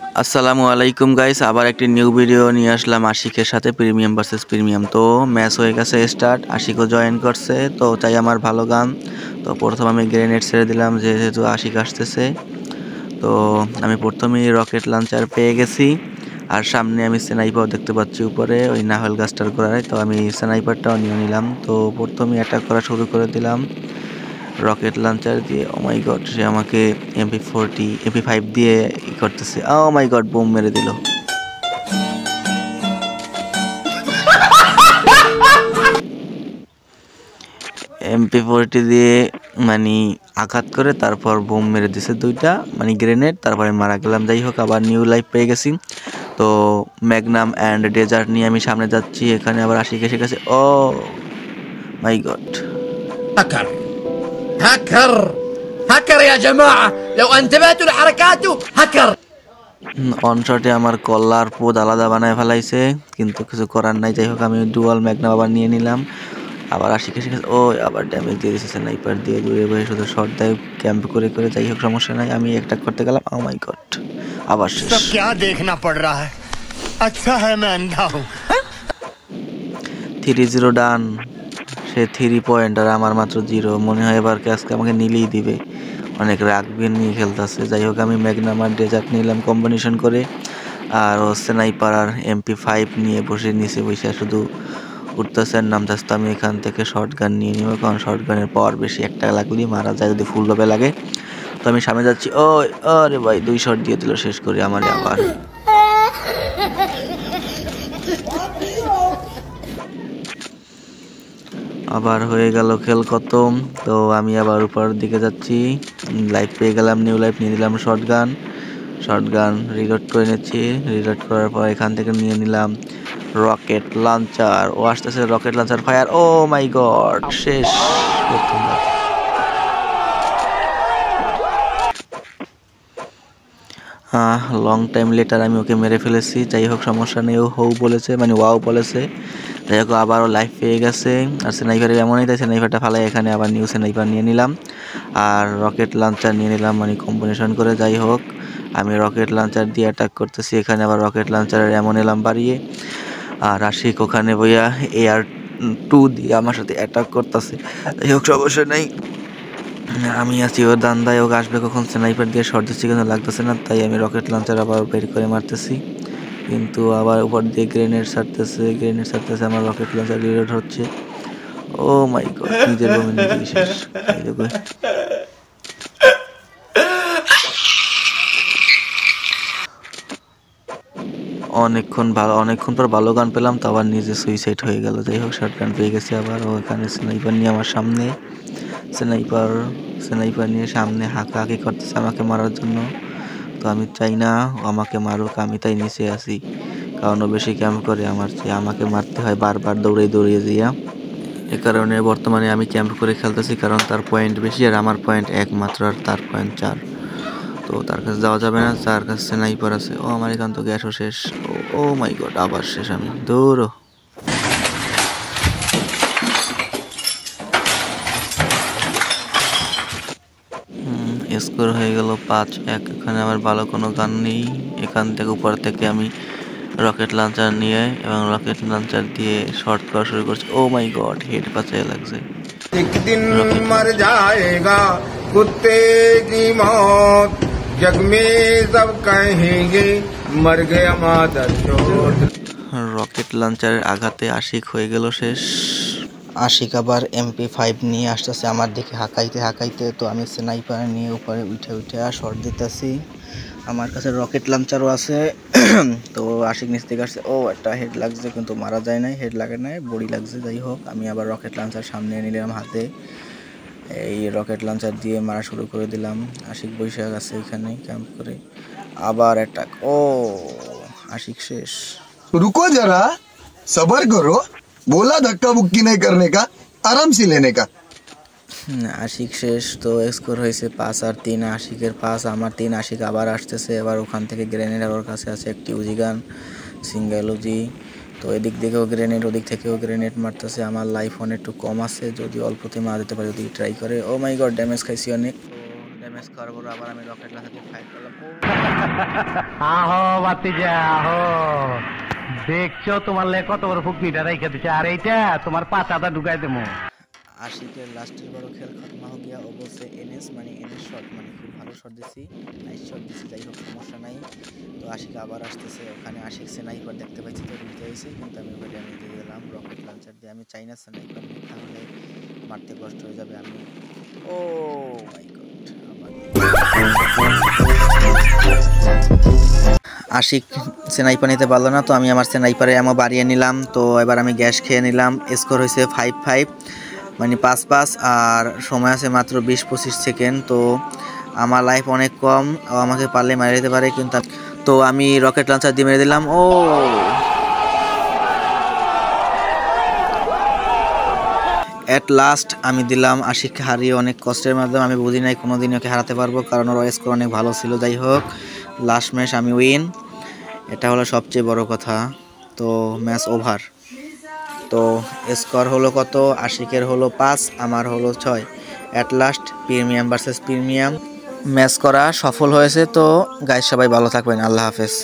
আসসালামু আলাইকুম গাইস, আবার একটি নিউ ভিডিও নিয়ে আসলাম আশিকের সাথে প্রিমিয়াম ভার্সেস প্রিমিয়াম। তো ম্যাচ হয়ে গেছে স্টার্ট, আশিকও জয়েন করছে, তো তাই আমার ভালো গান। তো প্রথম আমি গ্রেনেড ছেড়ে দিলাম যেহেতু আশিক আসতেছে। তো আমি প্রথমেই রকেট লঞ্চার পেয়ে গেছি, আর সামনে আমি স্নাইপার দেখতে পাচ্ছি উপরে ওই নাহল গাছটার গোড়ায়। তো আমি স্নাইপারটাও নিয়ে নিলাম। তো প্রথমেই অ্যাটাক করা শুরু করে দিলাম রকেট লঞ্চার দিয়ে। ও মাই গড, সে আমাকে MP5 দিয়ে করতেছে। ও মাই গড, বোম মেরে দিল। MP40 দিয়ে মানে আঘাত করে তারপর বোম মেরে দিছে দুইটা, মানে গ্রেনেড, তারপরে মারা গেলাম। যাই হোক, আবার নিউ লাইফ পেয়ে গেছি। তো ম্যাগনাম অ্যান্ড ডেজার্ট নিয়ে আমি সামনে যাচ্ছি। এখানে আবার আশিক এসে গেছে। ও মাই গড, هاكر هاكر هاكر يا جماعة لو انتبهتوا لحركاته هاكر অনশটে আমার কল্লার পোদ আলাদা বানায় ফেলাইছে, কিন্তু কিছু করার নাই। যাই হোক, আমি ডুয়াল ম্যাগনাম আবার নিয়ে নিলাম। আবার আশিক এসে গেছে। ও আবার ড্যামেজ দিয়ে দিয়েছে স্নাইপার দিয়ে, দূরে বসে শুধু শর্ট দেয় ক্যাম্প করে করে। যাই হোক, সমস্যা নাই, আমি অ্যাটাক করতে গেলাম। ও মাই গড, আবার শেষ। सब क्या देखना पड़ रहा है अच्छा है मैं अंधा हूँ 3-0 ডান। সে 3 পয়েন্ট আর আমার মাত্র 0। মনে হয় এবার আজকে আমাকে নিলেই দিবে, অনেক রাগবিন নিয়ে খেলতেছে। যাই হোক, আমি ম্যাগনাম আর ডেজার্ট নিলাম কম্বিনেশন করে, আর ও স্নাইপার আর MP5 নিয়ে বসে নিচে বসে শুধু উঠতেছে আর নামতেছে। তো আমি এখান থেকে শর্ট গান নিয়ে নিব, কারণ শর্ট গানের পাওয়ার বেশি, একটা লাগলেই মারা যায় যদি ফুল ভাবে লাগে। তো আমি সামনে যাচ্ছি। ও আরে ভাই, 2 শট দিয়ে দিল, শেষ করি আমার। আবার হয়ে গেল খেল খতম। তো আমি আবার উপর দিকে যাচ্ছি, লাইফ পেয়ে গেলাম, নিউ লাইফ নিয়ে নিলাম। শর্ট গান রিলোড করে নিচ্ছি। রিলোড করার পর এখান থেকে নিয়ে নিলাম রকেট লঞ্চার। ও আসতেছে, rocket launcher fire. Oh my god, শেষ। লং টাইম লেটার আমি ওকে মেরে ফেলেছি। যাই হোক, সমস্যা নেই, ও হৌ বলেছে, মানে ওয়াও বলেছে। যাই হোক, আবারও লাইফ পেয়ে গেছে। আর স্নাইপারের এমনই, তাই স্নাইপারটা ফালাই এখানে আবার নিউ স্নাইপার নিয়ে নিলাম, আর রকেট লঞ্চার নিয়ে নিলাম, মানে কম্বিনেশন করে। যাই হোক, আমি রকেট লঞ্চার দিয়ে অ্যাটাক করতেছি। এখানে আবার রকেট লঞ্চারের এমন এলাম বাড়িয়ে, আর আশিক ওখানে বইয়া AR2 দিয়ে আমার সাথে অ্যাটাক করতেছে। যাই হোক, সমস্যা নেই, আমি আছি ওর দান্দায়। ওকে আসবে কখন, স্নাইপার দিয়ে শর্ট দিচ্ছি কিন্তু লাগতেছে না, তাই আমি রকেট লঞ্চার আবার বের করে মারতেছি, কিন্তু আবার উপর দিয়ে গ্রেনেড ছাড়তেছে। আমার রকেট লঞ্চার রিলোড হচ্ছে। ও মাই গড, নিজের বোমে নিজেই শেষ। এই দেখো, অনেকক্ষণ পর ভালো গান পেলাম, তো আবার নিজে সুইসাইড হয়ে গেল। যাই হোক, শর্ট গান পেয়ে গেছি আবার। ও এখানে স্নাইপার নিয়ে আমার সামনে, স্নাইপার নিয়ে সামনে হাঁকাহাঁকি করতেছে আমাকে মারার জন্য। তো আমি চাই না ও আমাকে মারুক, আমি তাই নিচে আছি, কারণ ও বেশি ক্যাম্প করে আমার চেয়ে। আমাকে মারতে হয় বারবার দৌড়িয়ে যাইয়া। এ কারণে বর্তমানে আমি ক্যাম্প করে খেলতেছি, কারণ তার পয়েন্ট বেশি আর আমার পয়েন্ট 1 মাত্র, আর তার পয়েন্ট 4। তো তার কাছে যাওয়া যাবে না, তার কাছে স্নাইপার আছে। ও আমার এখান তো গ্যাসও শেষ। ও মাই গড, আবার শেষ আমি। দৌড়ো। স্কোর হয়ে গেল 5-1। এখানে আমার ভালো কোনো গান নেই। এখান থেকে উপর থেকে আমি রকেট লঞ্চার নিয়ে এবং রকেট লঞ্চার দিয়ে শর্ট করা শুরু করছি। ও মাই গড, হেড বাঁচায় লাগছে। एक दिन मर जाएगा कुत्ते की मौत जग में सब कहेंगे मर गया मादर चोद রকেট লঞ্চারের আঘাতে আশিক হয়ে গেল শেষ। আশিক আবার MP5 নিয়ে আসতেছে আমার দিকে হাঁকাইতে। তো আমি স্নাইপার নিয়ে উপরে উঠে শর্ট দিতেছি। আমার কাছে রকেট লঞ্চারও আছে। তো আশিক নিচ থেকে আসছে। ও একটা হেড লাগছে, কিন্তু মারা যায় নাই, হেড লাগে নাই, বডি লাগছে। যাই হোক, আমি আবার রকেট লঞ্চার সামনে নিলাম হাতে। এই রকেট লঞ্চার দিয়ে মারা শুরু করে দিলাম। আশিক বসে গেছে এখানে ক্যাম্প করে। আবার অ্যাটাক। ও আশিক শেষ। रुको जरा सबर करो बोला धक्का मुक्की नहीं करने का आराम से लेने का আশিক শেষ। তো স্কোর হয়েছে 5-3। আশিকের 5, আমার 3। আশিক আবার আসতেছে, এবার ওখান থেকে গ্রেনেড ওর কাছে আছে একটি উজি গান, সিঙ্গেল উজি। তো এদিক থেকেও গ্রেনেড, ওদিক থেকেও গ্রেনেড মারতেছে। আমার লাইফ অনেক একটু কম আছে, যদি অল্পতে মারা দিতে পারে, যদি ট্রাই করে। ও মাই গড, ড্যামেজ খাইছি অনেক। স্কোর করো, আবার আমি রকেট লঞ্চার দিয়ে ফাইট করলাম। আহো বাতিজা আহো, দেখছো তোমার লে কত বড় ফুকনিটা রেখে দিচ্ছে, আর এইটা তোমার পাতাটা ঢুকাই দেবো। আশিকের লাস্টের বড় খেল খতমা হয়ে গিয়া, ও বলছে এনএস মানে এনএস শট, মানে খুব ভালো শট দিছি, নাইস শট দিছি, যাই হোক সমস্যা নাই। তো আশিক আবার আসতেছে, ওখানে আশিক স্নাইপার দেখতে পাচ্ছি তো নিতে হয়েছে, কিন্তু আমি ওকে ড্যামেজ দিয়ে দিলাম রকেট লঞ্চার দিয়ে। আমি চাই না স্নাইপার নিই, তাহলে মারতে কষ্ট হয়ে যাবে। আমি ও মাই গড, আশিক স্নাইপার নিতে পারলো না, তো আমি আমার স্নাইপারে এমন বাড়িয়ে নিলাম। তো এবার আমি গ্যাস খেয়ে নিলাম। স্কোর হয়েছে 5-5, মানে 5-5, আর সময় আছে মাত্র 20-25 সেকেন্ড। তো আমার লাইফ অনেক কম, ও আমাকে পারলে মেরে দিতে পারে, কিন্তু তো আমি রকেট লঞ্চার দিয়ে মেরে দিলাম। ও অ্যাট লাস্ট আমি দিলাম আশিককে হারিয়ে, অনেক কষ্টের মাধ্যমে। আমি বুঝি নাই কোনোদিন ওকে হারাতে পারবো, কারণ ওর স্কোর অনেক ভালো ছিল। যাই হোক লাস্ট ম্যাচ আমি উইন, এটা হলো সবচেয়ে বড় কথা। তো ম্যাচ ওভার। তো স্কোর হলো কত, আশিকের হলো 5, আমার হলো 6। At last premium versus premium match করা সফল হয়েছে। তো গাইস সবাই ভালো থাকবেন, আল্লাহ হাফেজ।